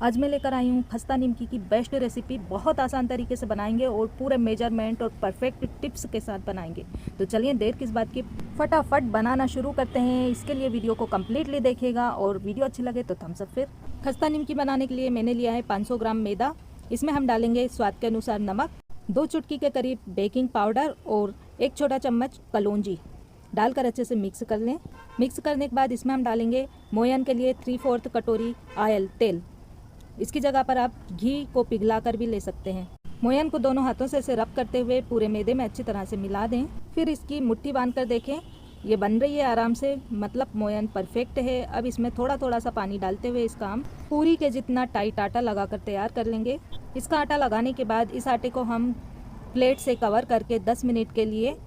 आज मैं लेकर आई हूँ खस्ता निमकी की बेस्ट रेसिपी। बहुत आसान तरीके से बनाएंगे और पूरे मेजरमेंट और परफेक्ट टिप्स के साथ बनाएंगे। तो चलिए देर किस बात की, फटाफट बनाना शुरू करते हैं। इसके लिए वीडियो को कम्प्लीटली देखिएगा और वीडियो अच्छी लगे तो थम्स अप। फिर खस्ता निमकी बनाने के लिए मैंने लिया है 500 ग्राम मैदा। इसमें हम डालेंगे स्वाद के अनुसार नमक, 2 चुटकी के करीब बेकिंग पाउडर और 1 छोटा चम्मच कलौंजी डालकर अच्छे से मिक्स कर लें। मिक्स करने के बाद इसमें हम डालेंगे मोयन के लिए 3/4 कटोरी ऑयल तेल। इसकी जगह पर आप घी को पिघला कर भी ले सकते हैं। मोयन को दोनों हाथों से इसे रब करते हुए पूरे मैदे में अच्छी तरह से मिला दें। फिर इसकी मुट्ठी बांध कर देखें, ये बन रही है आराम से, मतलब मोयन परफेक्ट है। अब इसमें थोड़ा थोड़ा सा पानी डालते हुए इसका हम पूरी के जितना टाइट आटा लगाकर तैयार कर लेंगे। इसका आटा लगाने के बाद इस आटे को हम प्लेट से कवर करके 10 मिनट के लिए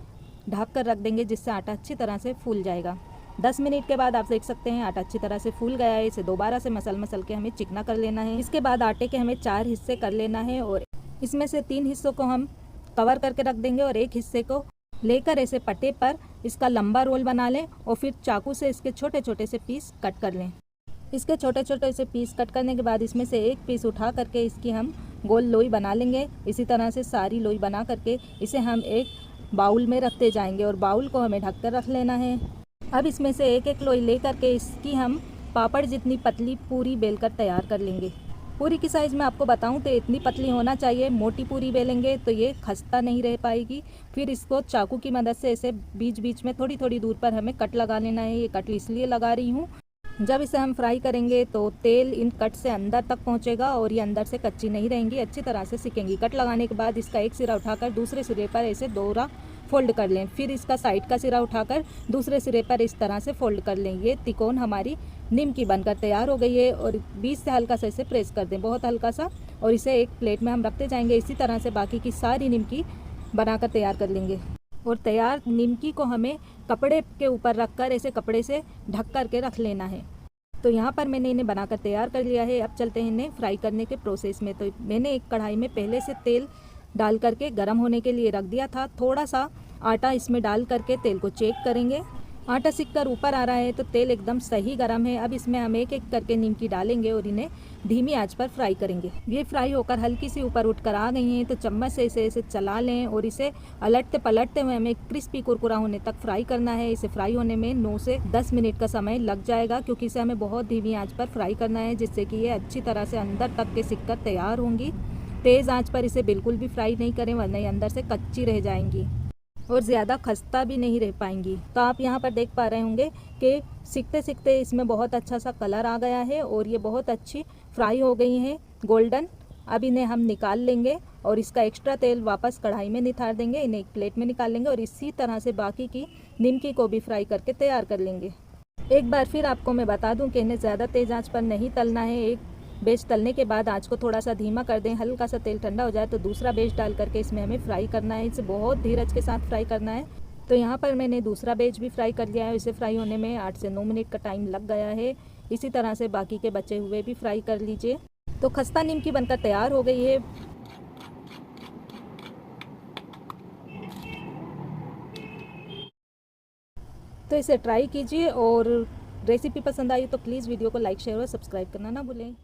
ढक कर रख देंगे, जिससे आटा अच्छी तरह से फूल जाएगा। 10 मिनट के बाद आप देख सकते हैं आटा अच्छी तरह से फूल गया है। इसे दोबारा से मसल के हमें चिकना कर लेना है। इसके बाद आटे के हमें 4 हिस्से कर लेना है और इसमें से 3 हिस्सों को हम कवर करके रख देंगे और एक हिस्से को लेकर ऐसे पट्टे पर इसका लंबा रोल बना लें और फिर चाकू से इसके छोटे छोटे से पीस कट कर लें। इसके छोटे छोटे से पीस कट करने के बाद इसमें से एक पीस उठा करके इसकी हम गोल लोई बना लेंगे। इसी तरह से सारी लोई बना करके इसे हम एक बाउल में रखते जाएंगे और बाउल को हमें ढककर रख लेना है। अब इसमें से एक एक लोई ले करके इसकी हम पापड़ जितनी पतली पूरी बेलकर तैयार कर लेंगे। पूरी की साइज़ में आपको बताऊं तो इतनी पतली होना चाहिए। मोटी पूरी बेलेंगे तो ये खस्ता नहीं रह पाएगी। फिर इसको चाकू की मदद से ऐसे बीच बीच में थोड़ी थोड़ी दूर पर हमें कट लगा लेना है। ये कट इसलिए लगा रही हूँ, जब इसे हम फ्राई करेंगे तो तेल इन कट से अंदर तक पहुँचेगा और ये अंदर से कच्ची नहीं रहेंगी, अच्छी तरह से सिकेंगी। कट लगाने के बाद इसका एक सिरा उठाकर दूसरे सिरे पर ऐसे दोहरा फोल्ड कर लें। फिर इसका साइड का सिरा उठाकर दूसरे सिरे पर इस तरह से फोल्ड कर लें। ये तिकोन हमारी निमकी बनकर तैयार हो गई है और बीच से हल्का सा इसे प्रेस कर दें, बहुत हल्का सा, और इसे एक प्लेट में हम रखते जाएंगे। इसी तरह से बाकी की सारी निमकी बनाकर तैयार कर लेंगे और तैयार निमकी को हमें कपड़े के ऊपर रखकर ऐसे कपड़े से ढक कर के रख लेना है। तो यहाँ पर मैंने इन्हें बनाकर तैयार कर लिया है। अब चलते हैं इन्हें फ्राई करने के प्रोसेस में। तो मैंने एक कढ़ाई में पहले से तेल डाल करके गर्म होने के लिए रख दिया था। थोड़ा सा आटा इसमें डाल करके तेल को चेक करेंगे। आटा सिक कर ऊपर आ रहा है तो तेल एकदम सही गर्म है। अब इसमें हम एक एक करके निमकी डालेंगे और इन्हें धीमी आंच पर फ्राई करेंगे। ये फ्राई होकर हल्की सी ऊपर उठकर आ गई हैं तो चम्मच से इसे चला लें और इसे अलटते पलटते हुए हमें क्रिस्पी कुरकुरा होने तक फ्राई करना है। इसे फ्राई होने में 9 से 10 मिनट का समय लग जाएगा, क्योंकि इसे हमें बहुत धीमी आँच पर फ्राई करना है, जिससे कि ये अच्छी तरह से अंदर तक के सिक कर तैयार होंगी। तेज़ आंच पर इसे बिल्कुल भी फ्राई नहीं करें, वरना ये अंदर से कच्ची रह जाएंगी और ज़्यादा खस्ता भी नहीं रह पाएंगी। तो आप यहाँ पर देख पा रहे होंगे कि सिकते सिकते इसमें बहुत अच्छा सा कलर आ गया है और ये बहुत अच्छी फ्राई हो गई हैं, गोल्डन। अब इन्हें हम निकाल लेंगे और इसका एक्स्ट्रा तेल वापस कढ़ाई में निथार देंगे। इन्हें एक प्लेट में निकाल लेंगे और इसी तरह से बाकी की निमकी को भी फ्राई करके तैयार कर लेंगे। एक बार फिर आपको मैं बता दूँ कि इन्हें ज़्यादा तेज़ आँच पर नहीं तलना है। एक बेच तलने के बाद आंच को थोड़ा सा धीमा कर दें। हल्का सा तेल ठंडा हो जाए तो दूसरा बेच डाल करके इसमें हमें फ्राई करना है। इसे बहुत धीरज के साथ फ्राई करना है। तो यहाँ पर मैंने दूसरा बेच भी फ्राई कर लिया है। इसे फ्राई होने में 8 से 9 मिनट का टाइम लग गया है। इसी तरह से बाकी के बचे हुए भी फ्राई कर लीजिए। तो खस्ता निमकी बनकर तैयार हो गई है। तो इसे ट्राई कीजिए और रेसिपी पसंद आई तो प्लीज़ वीडियो को लाइक, शेयर और सब्सक्राइब करना ना भूलें।